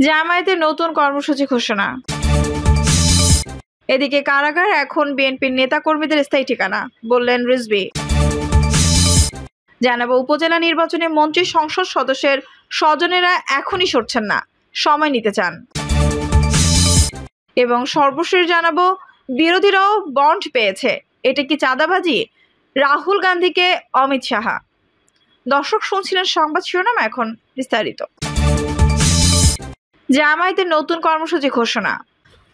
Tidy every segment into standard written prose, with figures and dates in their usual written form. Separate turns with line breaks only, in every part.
জামায়াতের নতুন কর্মসূচি ঘোষণা। এদিকে কারাগার এখন বিএনপির নেতাকর্মীদের স্থায়ী ঠিকানা, বললেন রিজভী। জানাবো, উপজেলা নির্বাচনে মন্ত্রী সংসদ সদস্যের স্বজনেরা এখনই সরছেন না, সময় নিতে চান। এবং সর্বশেষ জানাবো, বিরোধীরাও বন্ড পেয়েছে, এটা কি চাঁদাবাজি? রাহুল গান্ধীকে অমিত শাহ। দর্শক শুনছিলেন সংবাদ শিরোনাম, এখন বিস্তারিত। জামায়াতের নতুন কর্মসূচি ঘোষণা।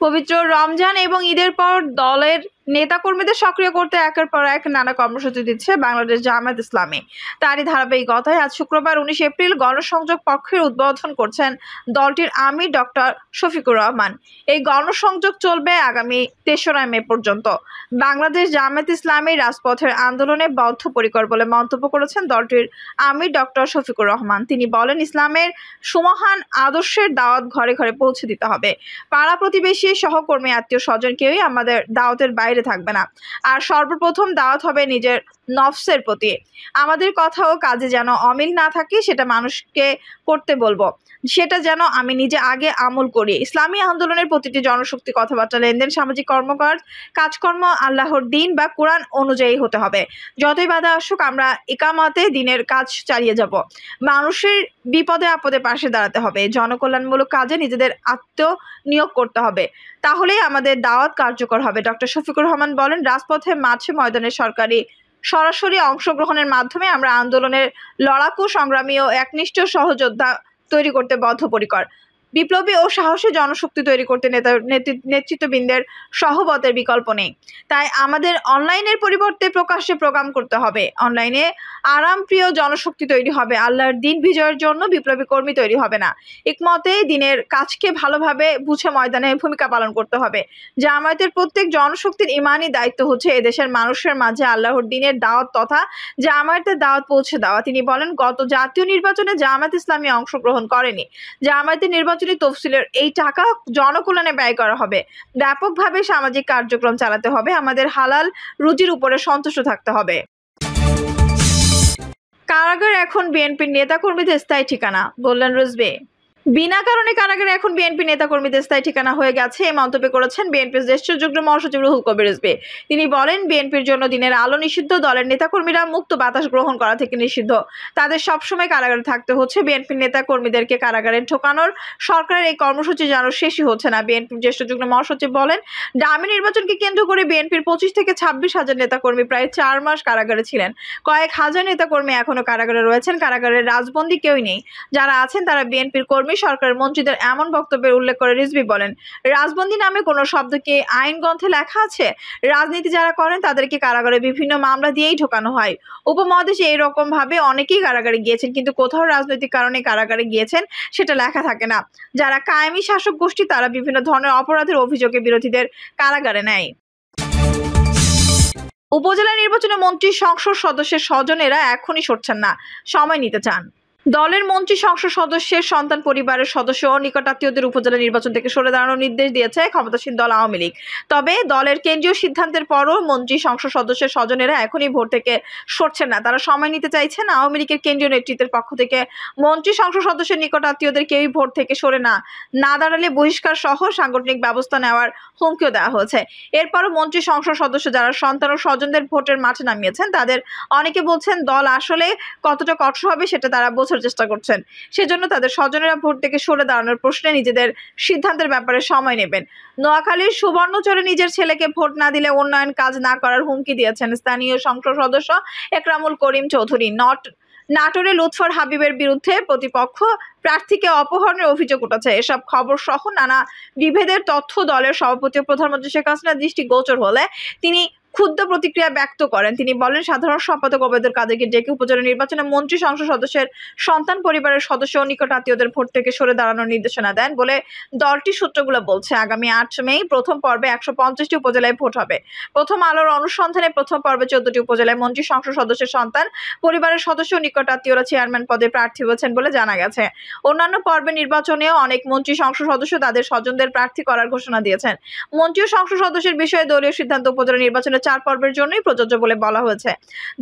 পবিত্র রমজান এবং ঈদের পর দলের নেতাকর্মীদের সক্রিয় করতে একের পর এক নানা কর্মসূচি দিচ্ছে বাংলাদেশ জামায়াত ইসলামী। তারই ধারাবাহিকতায় আজ শুক্রবার 19 এপ্রিল গণসংযোগ পক্ষের উদ্বোধন করছেন দলটির আমির ডক্টর শফিকুর রহমান। এই গণসংযোগ চলবে আগামী 3রা মে পর্যন্ত। বাংলাদেশ জামায়াত ইসলামী রাজপথের আন্দোলনে বদ্ধপরিকর বলে মন্তব্য করেছেন দলটির আমির ডক্টর শফিকুর রহমান। তিনি বলেন, ইসলামের সুমহান আদর্শের দাওয়াত ঘরে ঘরে পৌঁছে দিতে হবে। পাড়া প্রতিবেশী, সহকর্মী, আত্মীয় স্বজন কেউই আমাদের দাওয়াতের বাইরে থাকবে না। আর সর্বপ্রথম দাওয়াত হবে নিজের নফসের প্রতি। আমাদের কথা ও কাজে যেন অমিল না থাকে সেটা মানুষকে করতে বলবো, সেটা যেন আমি নিজে আগে আমল করি। ইসলামী আন্দোলনের প্রতিটি জনশক্তি, কথাবার্তা, লেনদেন, সামাজিক কাজকর্ম আল্লাহর দিন বা কোরআন অনুযায়ী হতে হবে। যতই বাধা আসুক আমরা ইকামতে দিনের কাজ চালিয়ে যাব। মানুষের বিপদে আপদে পাশে দাঁড়াতে হবে। জনকল্যাণমূলক কাজে নিজেদের আত্মনিয়োগ করতে হবে, তাহলেই আমাদের দাওয়াত কার্যকর হবে। ডক্টর শফিকুর রহমান বলেন, রাজপথে, মাঠে, ময়দানে সরাসরি অংশগ্রহণের মাধ্যমে আমরা আন্দোলনের লড়াকু, সংগ্রামী ও একনিষ্ঠ সহযোদ্ধা তৈরি করতে বদ্ধপরিকর। বিপ্লবী ও সাহসী জনশক্তি তৈরি করতে নেতৃত্ববৃন্দের সহবতের বিকল্প নেই। তাই আমাদের অনলাইনের পরিবর্তে প্রকাশ্যে প্রোগ্রাম করতে হবে। অনলাইনে আরামপ্রিয় জনশক্তি তৈরি হবে। আল্লাহর দিন বিজয়ের জন্য বিপ্লবী কর্মী তৈরি হবে না। একমতে দিনের কাজকে ভালোভাবে বুঝে ময়দানে ভূমিকা পালন করতে হবে। জামায়াতের প্রত্যেক জনশক্তির ইমানি দায়িত্ব হচ্ছে এদেশের মানুষের মাঝে আল্লাহর দিনের দাওয়াত তথা জামায়াতের দাওয়াত পৌঁছে দেওয়া। তিনি বলেন, গত জাতীয় নির্বাচনে জামায়াত ইসলামী অংশগ্রহণ করেনি। জামায়াতের নির্বাচনী তফসিলের এই টাকা জনকল্যাণে ব্যয় করা হবে। ব্যাপকভাবে সামাজিক কার্যক্রম চালাতে হবে। আমাদের হালাল রুজির উপরে সন্তুষ্ট থাকতে হবে। কারাগার এখন বিএনপির নেতাকর্মীদের স্থায়ী ঠিকানা, বললেন রিজভী। বিনা কারণে কারাগারে এখন বিএনপি নেতাকর্মীদের স্থায়ী ঠিকানা হয়ে গেছে, এই মন্তব্য করেছেন বিএনপির জ্যেষ্ঠ যুগ্ম মহাসচিব রুহুল কবির রিজভী। তিনি বলেন, বিএনপির জন্য দিনের আলো নিষিদ্ধ, দলের নেতাকর্মীরা মুক্ত বাতাস গ্রহণ করা থেকে নিষিদ্ধ। তাদের সবসময় কারাগারে থাকতে হচ্ছে। বিএনপির নেতাকর্মীদেরকে কারাগারে ঢোকানোর সরকারের এই কর্মসূচি যেন শেষই হচ্ছে না। বিএনপির জ্যেষ্ঠ যুগ্ম মহাসচিব বলেন, ডামি নির্বাচনকে কেন্দ্র করে বিএনপির 25 থেকে 26 হাজার নেতাকর্মী প্রায় 4 মাস কারাগারে ছিলেন। কয়েক হাজার নেতাকর্মী এখনো কারাগারে রয়েছেন। কারাগারের রাজবন্দী কেউই নেই। যারা আছেন তারা বিএনপির কর্মী। সরকারের মন্ত্রীদের এমন বক্তব্যের উল্লেখ করে রিজভী বলেন, রাজবন্দী নামে কোনো শব্দ কি আইন গ্রন্থে লেখা আছে? রাজনীতি যারা করেন তাদেরকে কারাগারে বিভিন্ন মামলা দিয়েই ঢোকানো হয়। উপমহাদেশে এইরকম ভাবে অনেকেই কারাগারে গিয়েছেন, কিন্তু কোথাও রাজনৈতিক কারণে কারাগারে গিয়েছেন সেটা লেখা থাকে না। যারা কায়েমি শাসক গোষ্ঠী তারা বিভিন্ন ধরনের অপরাধের অভিযোগে বিরোধীদের কারাগারে নেয়। উপজেলা নির্বাচনে মন্ত্রী সংসদ সদস্যের স্বজনেরা এখনই সরছেন না, সময় নিতে চান। দলের মন্ত্রী সংসদ সদস্যের সন্তান, পরিবারের সদস্য ও নিকটাত্মীয়দের উপজেলা নির্বাচন থেকে সরে দাঁড়ানোর নির্দেশ দিয়েছে ক্ষমতাসীন দল আওয়ামী লীগ। তবে দলের কেন্দ্রীয় সিদ্ধান্তের পরও মন্ত্রী সংসদ সদস্যের স্বজনেরা এখনই ভোট থেকে সরছেন না, তারা সময় নিতে চাইছেন। আওয়ামী লীগের কেন্দ্রীয় নেতৃত্বের পক্ষ থেকে মন্ত্রী সংসদ সদস্যের নিকটাত্মীয়দের কেউই ভোট থেকে সরে না দাঁড়ালে বহিষ্কার সহ সাংগঠনিক ব্যবস্থা নেওয়ার হুমকিও দেওয়া হয়েছে। এরপরও মন্ত্রী সংসদ সদস্য যারা সন্তান ও স্বজনদের ভোটের মাঠে নামিয়েছেন তাদের অনেকে বলছেন দল আসলে কতটা কঠোর হবে সেটা তারা বোঝার চেষ্টা করছেন। সেজন্য তাদের স্বজনেরা ভোট থেকে সরে দাঁড়ানোর প্রশ্নে নিজেদের সিদ্ধান্তের ব্যাপারে সময় নেবেন। নোয়াখালীর সুবর্ণচরে নিজের ছেলেকে ভোট না দিলে উন্নয়ন কাজ না করার হুমকি দিয়েছেন স্থানীয় সংসদ সদস্য একরামুল করিম চৌধুরী। নাটোরে লুৎফর হাবিবের বিরুদ্ধে প্রতিপক্ষ প্রার্থীকে অপহরণের অভিযোগ উঠেছে। এসব খবর সহ নানা বিভেদের তথ্য দলের সভাপতি ও প্রধানমন্ত্রী শেখ হাসিনার দৃষ্টিগোচর হলে তিনি ক্ষুব্ধ প্রতিক্রিয়া ব্যক্ত করেন। তিনি বলেন, সাধারণ সম্পাদক ওবায়দুল কাদেরকে ডেকে উপজেলা নির্বাচনে মন্ত্রী সংসদ সদস্যের সন্তান, পরিবারের সদস্য ও নিকট আত্মীয়দের ভোট থেকে সরে দাঁড়ানোর নির্দেশনা দেন বলে দলটির সূত্রগুলো বলছে। আগামী 8 মে প্রথম পর্বে 150টি উপজেলায় ভোট হবে। প্রথম আলোর অনুসন্ধানে প্রথম পর্বে 14টি উপজেলায় মন্ত্রী সংসদ সদস্যের সন্তান, পরিবারের সদস্য ও নিকট আত্মীয়রা চেয়ারম্যান পদে প্রার্থী হয়েছেন বলে জানা গেছে। অন্যান্য পর্বে নির্বাচনেও অনেক মন্ত্রী সংসদ সদস্য তাদের স্বজনদের প্রার্থী করার ঘোষণা দিয়েছেন। মন্ত্রী ও সংসদ সদস্যের বিষয়ে দলীয় সিদ্ধান্ত উপজেলা নির্বাচনে 4 পর্বের জন্যই প্রযোজ্য বলে বলা হয়েছে।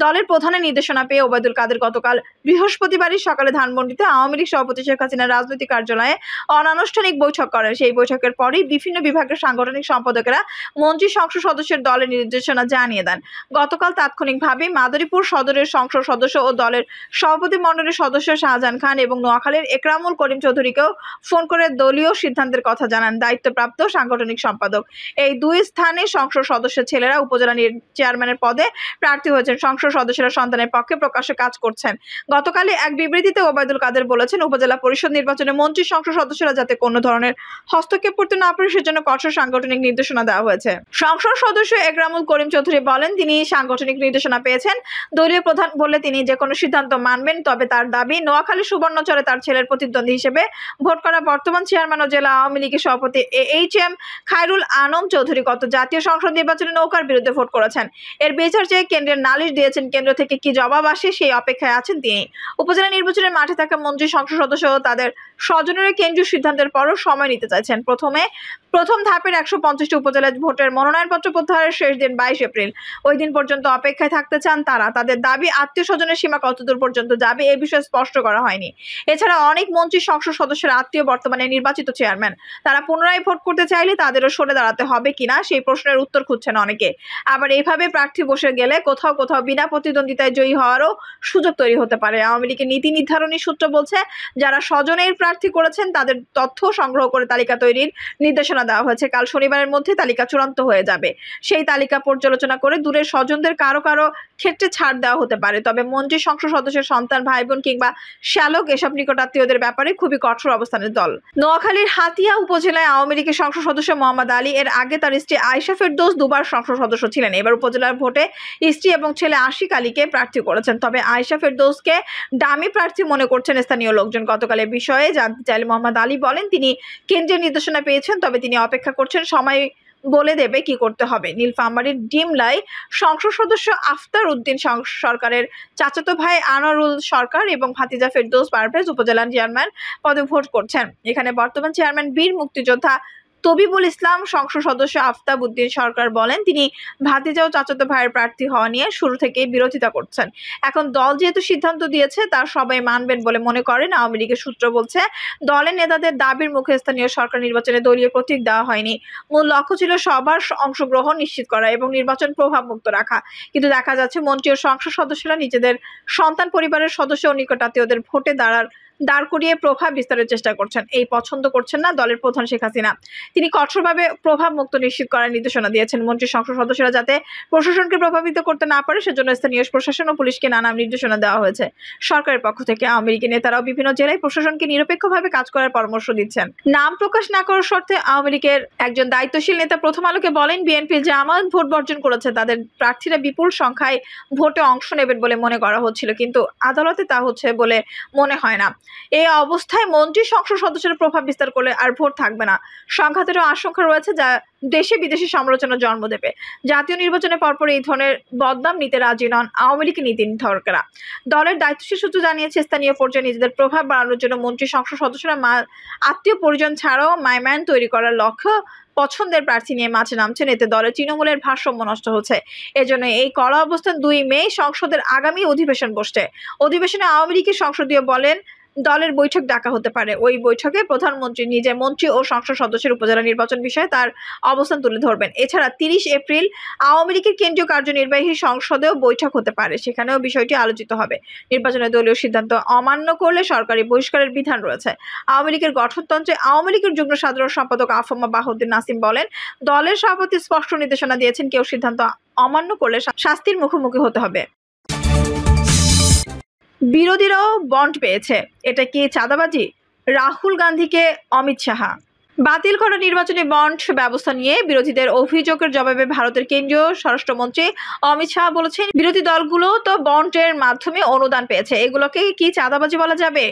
দলের প্রধানের নির্দেশনা পেয়ে ওবায়দুল কাদের গতকাল বৃহস্পতিবারই সকালে ধানমন্ডিতে আওয়ামী লীগ সভাপতি শেখ হাসিনার রাজনৈতিক কার্যালয়ে অনানুষ্ঠানিক বৈঠক করেন। সেই বৈঠকের পরই বিভিন্ন বিভাগের সাংগঠনিক সম্পাদকেরা মন্ত্রী সংসদ সদস্যের দলের নির্দেশনা জানিয়ে দেন। গতকাল তাৎক্ষণিকভাবে মাদারীপুর সদরের সংসদ সদস্য ও দলের সভাপতি মণ্ডলীর সদস্য শাহজাহান খান এবং নোয়াখালীর একরামুল করিম চৌধুরীকেও ফোন করে দলীয় সিদ্ধান্তের কথা জানান দায়িত্বপ্রাপ্ত সাংগঠনিক সম্পাদক। এই দুই স্থানে সংসদ সদস্যের ছেলেরা উপজেলা চেয়ারম্যানের পদে প্রার্থী হয়েছেন। সংসদ সদস্যরা সন্তানের পক্ষে প্রকাশ্যে কাজ করছেন। গতকালই এক বিবৃতিতে ওবায়দুল কাদের বলেছেন, উপজেলা পরিষদ নির্বাচনে মন্ত্রী সংসদ সদস্যরা যাতে কোনো ধরনের হস্তক্ষেপ করতে না পারে সেজন্য কঠোর সাংগঠনিক নির্দেশনা দেওয়া হয়েছে। সংসদ সদস্য একরামুল করিম চৌধুরী বলেন, তিনি সাংগঠনিক নির্দেশনা পেয়েছেন। দলীয় প্রধান বলে তিনি যে কোনো সিদ্ধান্ত মানবেন, তবে তার দাবি নোয়াখালী সুবর্ণচরে তার ছেলের প্রতিদ্বন্দ্বী হিসেবে ভোট করা বর্তমান চেয়ারম্যান ও জেলা আওয়ামী লীগের সভাপতি এইচ.এম. খায়রুল আনম চৌধুরী গত জাতীয় সংসদ নির্বাচনে নৌকার বিরুদ্ধে ভোট করেছেন। এর বিচার চেয়ে কেন্দ্রের নালিশ দিয়েছেন। কেন্দ্র থেকে কি জবাব আসে সেই অপেক্ষায় আছেন তিনি। উপজেলা নির্বাচনের মাঠে থাকা মন্ত্রী সংসদ সদস্য ও তাদের স্বজনেরা কেন্দ্রীয় সিদ্ধান্তের পরও সময় নিতে চাইছেন। প্রথম ধাপের 150টি উপজেলা ভোটের মনোনয়নপত্র প্রত্যাহারের শেষ দিন 22 এপ্রিল। ওই দিন পর্যন্ত অপেক্ষায় থাকতে চান তারা। তাদের দাবি আত্মীয় স্বজনের সীমা কতদূর পর্যন্ত যাবে এ বিষয়ে স্পষ্ট করা হয়নি। এছাড়া অনেক মন্ত্রী সংসদ সদস্যের আত্মীয় বর্তমানে নির্বাচিত চেয়ারম্যান। তারা পুনরায় ভোট করতে চাইলে তাদেরও সরে দাঁড়াতে হবে কিনা সেই প্রশ্নের উত্তর খুঁজছেন অনেকে। আবার এইভাবে প্রার্থী বসে গেলে কোথাও কোথাও বিনা প্রতিদ্বন্দ্বিতায় জয়ী হওয়ারও সুযোগ তৈরি হতে পারে। আওয়ামী লীগের নীতি নির্ধারণী সূত্র বলছে, যারা স্বজনের প্রার্থী করেছেন তাদের তথ্য সংগ্রহ করে তালিকা তৈরির নির্দেশনা দেওয়া হয়েছে। কাল শনিবারের মধ্যে তালিকা চূড়ান্ত হয়ে যাবে। সেই তালিকা পর্যালোচনা করে দূরের স্বজনদের কারো কারো ক্ষেত্রে ছাড় দেওয়া হতে পারে। তবে মন্ত্রী সংসদ সদস্যের সন্তান, ভাই বোন কিংবা শ্যালক এসব নিকটাত্মীয়দের ব্যাপারে খুবই কঠোর অবস্থানের দল। নোয়াখালীর হাতিয়া উপজেলায় আওয়ামী লীগের সংসদ সদস্য মোহাম্মদ আলী, এর আগে তার স্ত্রী আয়েশা ফেরদৌস দুবার সংসদ সদস্য ছিলেন। এবার উপজেলার ভোটে স্ত্রী এবং ছেলে আশিক আলীকে প্রার্থী করেছেন। তবে আয়েশা ফেরদৌসকে ডামি প্রার্থী মনে করছেন স্থানীয় লোকজন। গতকাল এ বিষয়ে জানতে চাইলে মোহাম্মদ আলী বলেন, তিনি কেন্দ্রের নির্দেশনা পেয়েছেন, তবে তিনি অপেক্ষা করছেন, সময় বলে দেবে কি করতে হবে। নীলফামারীর ডিমলায় সংসদ সদস্য আফতার উদ্দিন সরকারের চাচাতো ভাই আনোয়ারুল সরকার এবং ভাতিজা ফেরদৌস পারভেজ উপজেলা চেয়ারম্যান পদে ভোট করছেন। এখানে বর্তমান চেয়ারম্যান বীর মুক্তিযোদ্ধা তবিবুল ইসলাম। সংসদ সদস্য আফতাব উদ্দিন সরকার বলেন, তিনি ভাতিজা ও চাচাতো ভাইয়ের প্রার্থী হওয়া নিয়ে শুরু থেকেই বিরোধিতা করছেন। এখন দল যেহেতু সিদ্ধান্ত দিয়েছে তার সবাই মানবেন বলে মনে করেন। আওয়ামী লীগের সূত্র বলছে, দলের নেতাদের দাবির মুখে স্থানীয় সরকার নির্বাচনে দলীয় প্রতীক দেওয়া হয়নি। মূল লক্ষ্য ছিল সবার অংশগ্রহণ নিশ্চিত করা এবং নির্বাচন প্রভাবমুক্ত রাখা। কিন্তু দেখা যাচ্ছে মন্ত্রী ও সংসদ সদস্যরা নিজেদের সন্তান, পরিবারের সদস্য ও নিকটাত্মীয়দের ভোটে দাঁড় করিয়ে প্রভাব বিস্তারের চেষ্টা করছেন। এই পছন্দ করছেন না দলের প্রধান শেখ হাসিনা। তিনি কঠোরভাবে প্রভাব মুক্ত নিশ্চিত করার নির্দেশনা দিয়েছেন। মন্ত্রী সংসদ সদস্যরা যাতে প্রশাসনকে প্রভাবিত করতে না পারে সেজন্য স্থানীয় প্রশাসন ও পুলিশকে নানা নির্দেশনা দেওয়া হয়েছে। সরকারের পক্ষ থেকে আওয়ামী লীগের নেতারাও বিভিন্ন জেলায় প্রশাসনকে নিরপেক্ষভাবে কাজ করার পরামর্শ দিচ্ছেন। নাম প্রকাশ না করার শর্তে আওয়ামী লীগের একজন দায়িত্বশীল নেতা প্রথম আলোকে বলেন, বিএনপি জামায়াত ভোট বর্জন করেছে, তাদের প্রার্থীরা বিপুল সংখ্যায় ভোটে অংশ নেবেন বলে মনে করা হচ্ছিল, কিন্তু আদালতে তা হচ্ছে বলে মনে হয় না। এই অবস্থায় মন্ত্রী সংসদ সদস্যরা প্রভাব বিস্তার করলে আর ভোট থাকবে না। সংঘাতেরও আশঙ্কা রয়েছে, যা দেশে বিদেশি সমালোচনা জন্ম দেবে। জাতীয় নির্বাচনের পরপর এই ধরনের বদনাম নিতে রাজি নন আওয়ামী লীগের নীতি নির্ধারকরা। দলের দায়িত্বশীল সূত্র জানিয়েছে, স্থানীয় পর্যায়ে নিজেদের প্রভাব বাড়ানোর জন্য মন্ত্রী সংসদ সদস্যরা আত্মীয় পরিজন ছাড়াও মাইম্যান তৈরি করার লক্ষ্য পছন্দের প্রার্থী নিয়ে মাঠে নামছেন। এতে দলের তৃণমূলের ভারসাম্য নষ্ট হচ্ছে। এজন্য এই কড়া অবস্থান 2 মে সংসদের আগামী অধিবেশন বসছে। অধিবেশনে আওয়ামী লীগের সংসদীয় বলেন দলের বৈঠক ডাকা হতে পারে। ওই বৈঠকে প্রধানমন্ত্রী নিজে মন্ত্রী ও সংসদ সদস্যের উপজেলা নির্বাচন বিষয়ে তার অবস্থান তুলে ধরবেন। এছাড়া 30 এপ্রিল আওয়ামী লীগের কেন্দ্রীয় কার্যনির্বাহী সংসদেও বৈঠক হতে পারে, সেখানেও বিষয়টি আলোচিত হবে। নির্বাচনে দলীয় সিদ্ধান্ত অমান্য করলে সরকারি বহিষ্কারের বিধান রয়েছে। আওয়ামী লীগের গঠনতন্ত্রে আওয়ামী লীগের যুগ্ম সাধারণ সম্পাদক আফমা বাহাউদ্দিন নাসিম বলেন, দলের সভাপতি স্পষ্ট নির্দেশনা দিয়েছেন, কেউ সিদ্ধান্ত অমান্য করলে শাস্তির মুখোমুখি হতে হবে। বিরোধীরাও বন্ড পেয়েছে, এটা কি চাঁদাবাজি? রাহুল গান্ধীকে অমিত শাহ। বাতিল করা নির্বাচনী বন্ড ব্যবস্থা নিয়ে বিরোধীদের অভিযোগের জবাবে ভারতের কেন্দ্রীয় স্বরাষ্ট্রমন্ত্রী অমিত শাহ বলেছেন, বিরোধী দলগুলো তো বন্ডের মাধ্যমে অনুদান পেয়েছে, এগুলোকে কি চাঁদাবাজি বলা যাবে?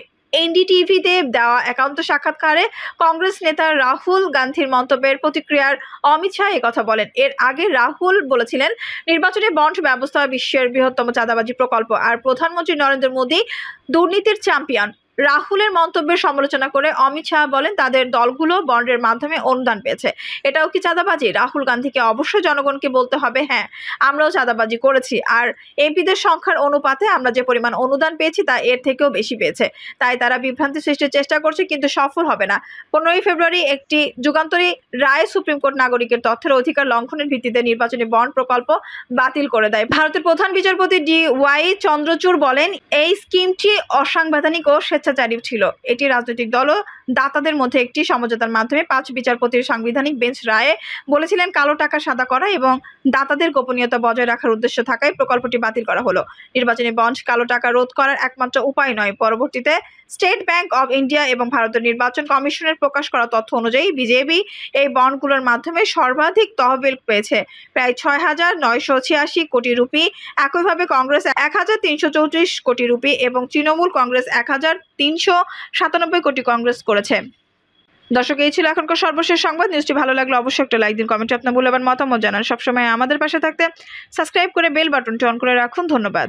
এনডিটিভিতে দেওয়া একান্ত সাক্ষাৎকারে কংগ্রেস নেতা রাহুল গান্ধীর মন্তব্যের প্রতিক্রিয়ার অমিত শাহ একথা বলেন। এর আগে রাহুল বলেছিলেন, নির্বাচনী বন্ড ব্যবস্থা বিশ্বের বৃহত্তম চাঁদাবাজি প্রকল্প, আর প্রধানমন্ত্রী নরেন্দ্র মোদী দুর্নীতির চ্যাম্পিয়ন। রাহুলের মন্তব্যের সমালোচনা করে অমিত শাহ বলেন তাদের দলগুলো বন্ডের মাধ্যমে অনুদান পেয়েছে। এটাও কি চাঁদাবাজি? রাহুল গান্ধীকে অবশ্যই জনগণকে বলতে হবে, হ্যাঁ আমরাও চাঁদাবাজি করেছি, আর এমপিদের সংখ্যার অনুপাতে আমরা যে পরিমাণ অনুদান পেয়েছি তা এর থেকেও বেশি পেয়েছে। তাই তারা বিভ্রান্তি সৃষ্টির চেষ্টা করছে, কিন্তু সফল হবে না। 15ই ফেব্রুয়ারি একটি যুগান্তরী রায়ে সুপ্রিম কোর্ট নাগরিকের তথ্যের অধিকার লঙ্ঘনের ভিত্তিতে নির্বাচনী বন্ড প্রকল্প বাতিল করে দেয়। ভারতের প্রধান বিচারপতি DY চন্দ্রচূড় বলেন এই স্কিমটি অসাংবিধানিক ও স্বেচ্ছাচারী ছিল। এটি রাজনৈতিক দল ও দাতাদের মধ্যে একটি সমঝোতার মাধ্যমে 5 বিচারপতির সাংবিধানিক বেঞ্চ রায়ে বলেছিলেন কালো টাকা সাদা করা এবং দাতাদের গোপনীয়তা বজায় রাখার উদ্দেশ্য থাকায় প্রকল্পটি বাতিল করা হলো। নির্বাচনী বন্ড কালো টাকা রোধ করার একমাত্র উপায় নয়। পরবর্তীতে স্টেট ব্যাংক অব ইন্ডিয়া এবং ভারতের নির্বাচন কমিশনের প্রকাশ করা তথ্য অনুযায়ী বিজেপি এই বন্ডগুলোর মাধ্যমে সর্বাধিক তহবিল পেয়েছে, প্রায় 6,986 কোটি রুপি। একইভাবে কংগ্রেস 1,334 কোটি রুপি এবং তৃণমূল কংগ্রেস 1,397 কোটি কংগ্রেস করেছে। দর্শক, এই ছিল এখনকার সর্বশেষ সংবাদ। নিউজটি ভালো লাগলে অবশ্যই একটা লাইক দিন, কমেন্টে আপনার মূল্যবান মতামত জানান। সবসময় আমাদের পাশে থাকতে সাবস্ক্রাইব করে বেল বাটনটি অন করে রাখুন। ধন্যবাদ।